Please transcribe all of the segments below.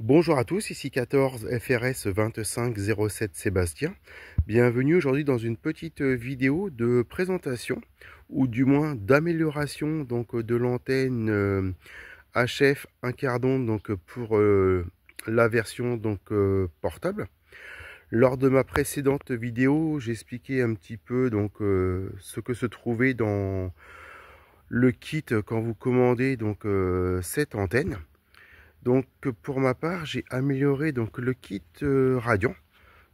Bonjour à tous, ici 14 FRS 2507 Sébastien. Bienvenue aujourd'hui dans une petite vidéo de présentation ou du moins d'amélioration de l'antenne HF 1 quart d'onde pour la version portable. Lors de ma précédente vidéo, j'expliquais un petit peu ce que se trouvait dans le kit quand vous commandez cette antenne. Donc pour ma part, j'ai amélioré le kit Radiant.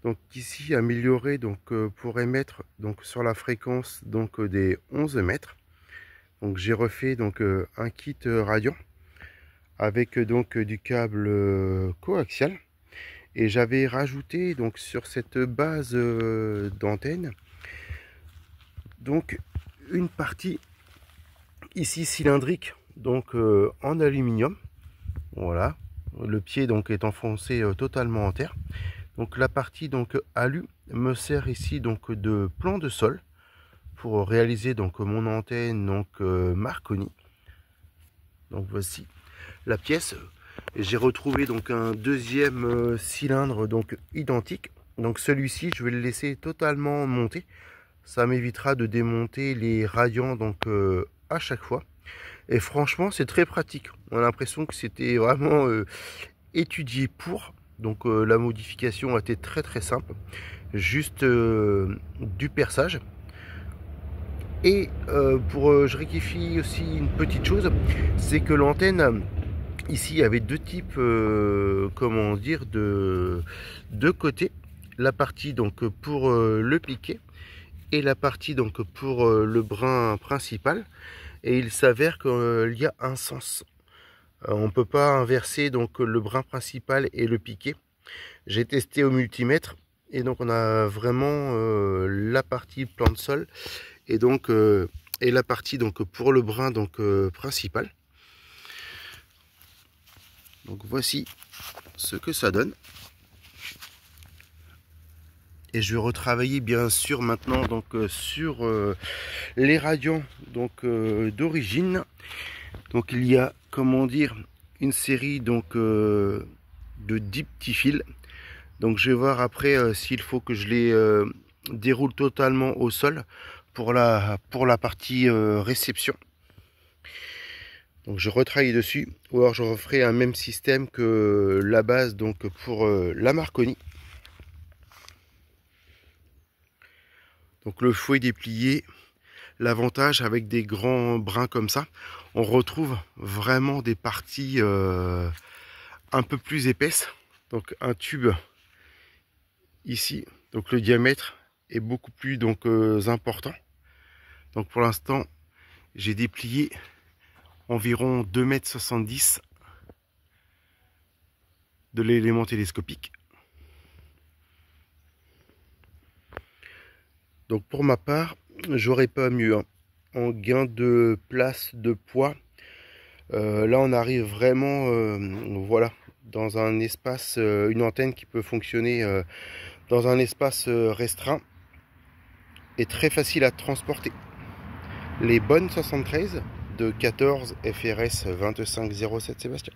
Donc ici amélioré pour émettre sur la fréquence des 11 mètres. Donc j'ai refait un kit Radiant avec du câble coaxial et j'avais rajouté sur cette base d'antenne une partie ici cylindrique en aluminium. Voilà, le pied est enfoncé totalement en terre. Donc la partie alu me sert ici de plan de sol pour réaliser mon antenne Marconi. Donc voici la pièce. J'ai retrouvé un deuxième cylindre identique. Donc celui-ci, je vais le laisser totalement monter. Ça m'évitera de démonter les radiants à chaque fois. Et franchement, c'est très pratique. On a l'impression que c'était vraiment étudié pour. Donc la modification a été très simple. Juste du perçage. Et je rectifie aussi une petite chose, c'est que l'antenne ici il y avait deux types de côtés. La partie pour le piquet et la partie pour le brin principal. Et il s'avère qu'il y a un sens. On ne peut pas inverser le brin principal et le piquet. J'ai testé au multimètre et on a vraiment la partie plan de sol et et la partie pour le brin principal. Donc voici ce que ça donne. Et je vais retravailler bien sûr maintenant sur les radiants d'origine. Donc il y a une série de 10 petits fils. Donc je vais voir après s'il faut que je les déroule totalement au sol pour la partie réception. Donc je retravaille dessus, ou alors je referai un même système que la base pour la Marconi. Donc le fouet déplié, l'avantage avec des grands brins comme ça, on retrouve vraiment des parties un peu plus épaisses. Donc un tube ici, donc le diamètre est beaucoup plus important. Donc pour l'instant, j'ai déplié environ 2,70 m de l'élément télescopique. Donc pour ma part, j'aurais pas mieux en gain de place, de poids. Là on arrive vraiment voilà, dans un espace, une antenne qui peut fonctionner dans un espace restreint et très facile à transporter. Les bonnes 73 de 14 FRS 2507 Sébastien.